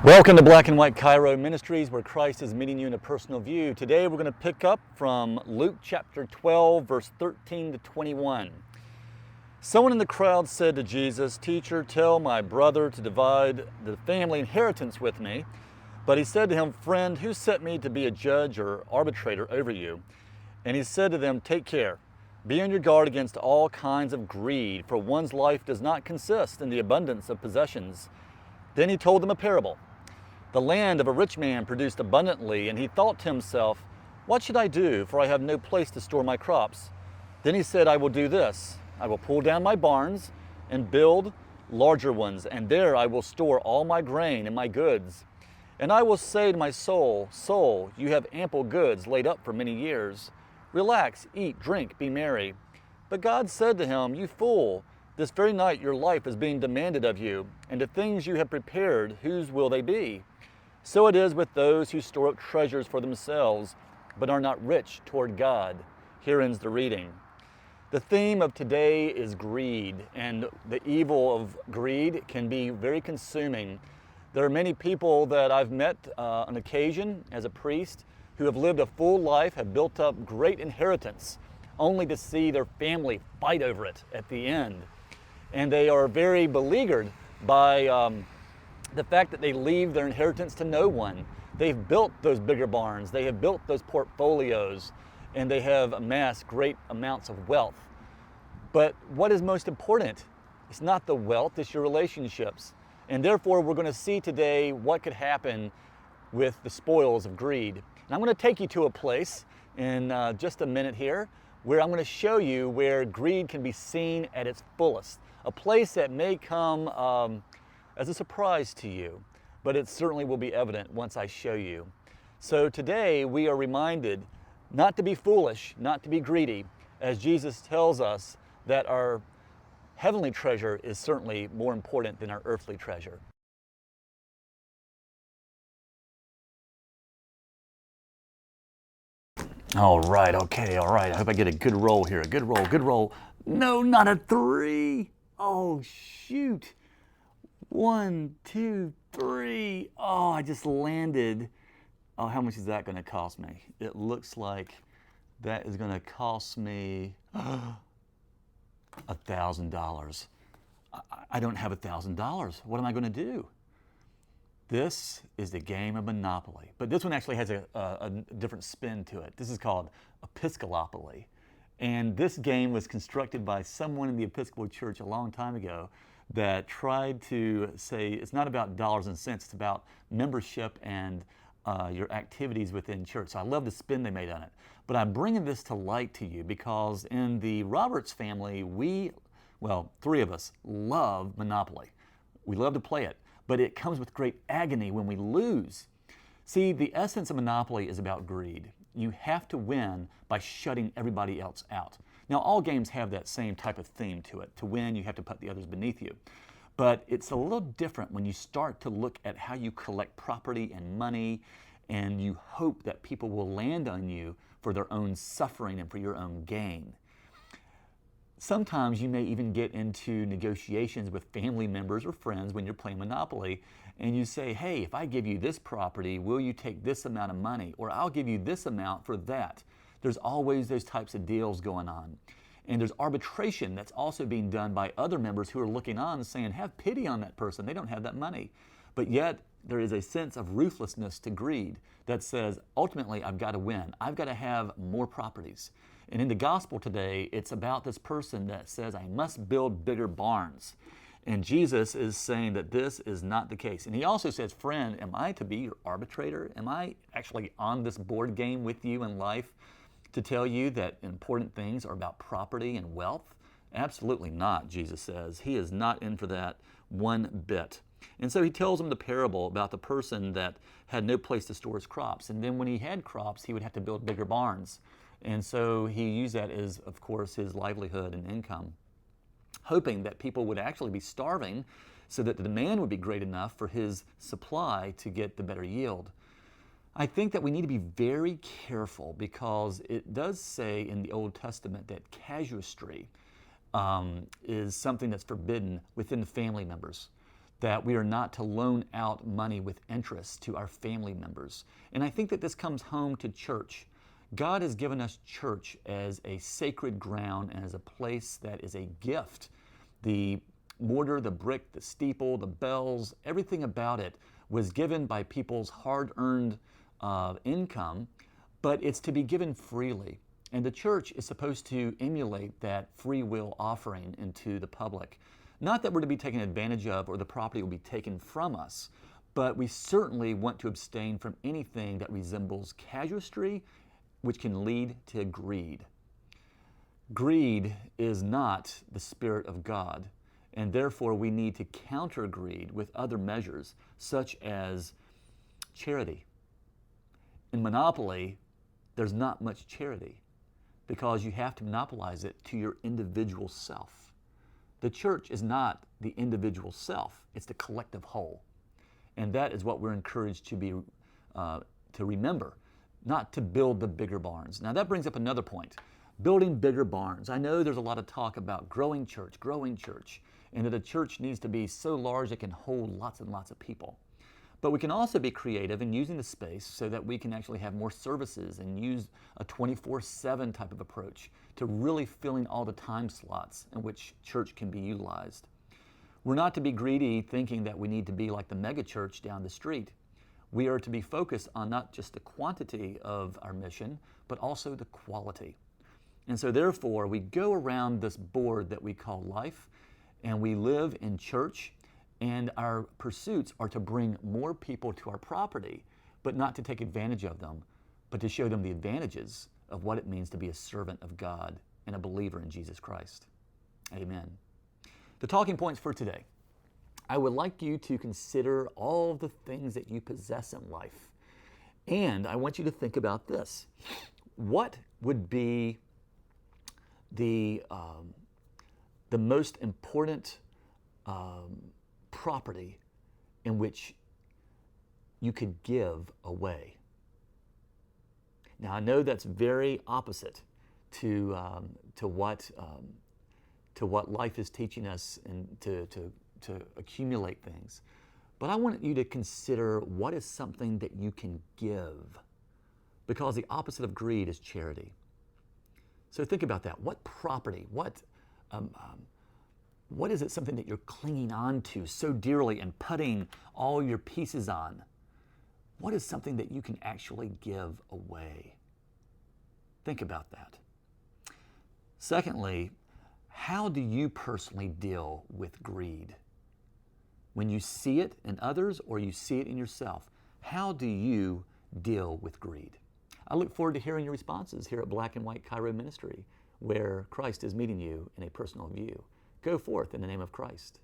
Welcome to Black and White Cairo Ministries, where Christ is meeting you in a personal view. Today we're going to pick up from Luke chapter 12, verse 13 to 21. Someone in the crowd said to Jesus, "Teacher, tell my brother to divide the family inheritance with me." But he said to him, "Friend, who set me to be a judge or arbitrator over you?" And he said to them, "Take care. Be on your guard against all kinds of greed, for one's life does not consist in the abundance of possessions." Then he told them a parable. The land of a rich man produced abundantly, and he thought to himself, "What should I do, for I have no place to store my crops?" Then he said, "I will do this. I will pull down my barns and build larger ones, and there I will store all my grain and my goods. And I will say to my soul, 'Soul, you have ample goods laid up for many years. Relax, eat, drink, be merry.' But God said to him, 'You fool, this very night your life is being demanded of you, and the things you have prepared, whose will they be?' So it is with those who store up treasures for themselves, but are not rich toward God." Here ends the reading. The theme of today is greed, and the evil of greed can be very consuming. There are many people that I've met on occasion as a priest who have lived a full life, have built up great inheritance, only to see their family fight over it at the end. And they are very beleaguered by the fact that they leave their inheritance to no one. They've built those bigger barns, they have built those portfolios, and they have amassed great amounts of wealth. But what is most important? It's not the wealth, it's your relationships. And therefore, we're going to see today what could happen with the spoils of greed. And I'm going to take you to a place in just a minute here where I'm going to show you where greed can be seen at its fullest. A place that may come as a surprise to you, but it certainly will be evident once I show you. So today we are reminded not to be foolish, not to be greedy, as Jesus tells us that our heavenly treasure is certainly more important than our earthly treasure. All right, okay, all right. I hope I get a good roll here. A good roll, good roll. No, not a 3. Oh, shoot. 1, 2, 3. Oh, I just landed. Oh, how much is that going to cost me? It looks like that is going to cost me $1,000. I don't have $1,000. What am I going to do? This is the game of Monopoly. But this one actually has a different spin to it. This is called Episcolopoly. And this game was constructed by someone in the Episcopal Church a long time ago that tried to say it's not about dollars and cents, it's about membership and your activities within church. So I love the spin they made on it. But I'm bringing this to light to you because in the Roberts family, three of us love Monopoly. We love to play it, but it comes with great agony when we lose. See, the essence of Monopoly is about greed. You have to win by shutting everybody else out. Now, all games have that same type of theme to it. To win, you have to put the others beneath you. But it's a little different when you start to look at how you collect property and money, and you hope that people will land on you for their own suffering and for your own gain. Sometimes you may even get into negotiations with family members or friends when you're playing Monopoly, and you say, "Hey, if I give you this property, will you take this amount of money? Or I'll give you this amount for that." There's always those types of deals going on. And there's arbitration that's also being done by other members who are looking on and saying, "Have pity on that person, they don't have that money." But yet, there is a sense of ruthlessness to greed that says, ultimately, I've got to win. I've got to have more properties. And in the gospel today, it's about this person that says, "I must build bigger barns." And Jesus is saying that this is not the case. And he also says, "Friend, am I to be your arbitrator? Am I actually on this board game with you in life to tell you that important things are about property and wealth?" Absolutely not, Jesus says. He is not in for that one bit. And so he tells them the parable about the person that had no place to store his crops. And then when he had crops, he would have to build bigger barns. And so he used that as, of course, his livelihood and income, hoping that people would actually be starving so that the demand would be great enough for his supply to get the better yield. I think that we need to be very careful because it does say in the Old Testament that casuistry is something that's forbidden within family members. that we are not to loan out money with interest to our family members. And I think that this comes home to church. God has given us church as a sacred ground and as a place that is a gift. The mortar, the brick, the steeple, the bells, everything about it was given by people's hard-earned income, but it's to be given freely. And the church is supposed to emulate that free will offering into the public. Not that we're to be taken advantage of or the property will be taken from us, but we certainly want to abstain from anything that resembles casuistry, which can lead to greed. Greed is not the Spirit of God, and therefore we need to counter greed with other measures, such as charity. In monopoly, there's not much charity because you have to monopolize it to your individual self. The church is not the individual self, it's the collective whole. And that is what we're encouraged to remember, not to build the bigger barns. Now that brings up another point, building bigger barns. I know there's a lot of talk about growing church, and that a church needs to be so large it can hold lots and lots of people. But we can also be creative in using the space so that we can actually have more services and use a 24/7 type of approach to really filling all the time slots in which church can be utilized. We're not to be greedy thinking that we need to be like the mega church down the street. We are to be focused on not just the quantity of our mission, but also the quality. And so therefore, we go around this board that we call life, and we live in church, and our pursuits are to bring more people to our property, but not to take advantage of them, but to show them the advantages of what it means to be a servant of God and a believer in Jesus Christ. Amen. The talking points for today. I would like you to consider all the things that you possess in life. And I want you to think about this. What would be the most important property in which you could give away? Now I know that's very opposite to what life is teaching us and to accumulate things. But I want you to consider what is something that you can give, because the opposite of greed is charity. So think about that. What property, what is it, something that you're clinging on to so dearly and putting all your pieces on? What is something that you can actually give away? Think about that. Secondly, how do you personally deal with greed? When you see it in others or you see it in yourself, how do you deal with greed? I look forward to hearing your responses here at Black and White Cairo Ministry, where Christ is meeting you in a personal view. Go forth in the name of Christ.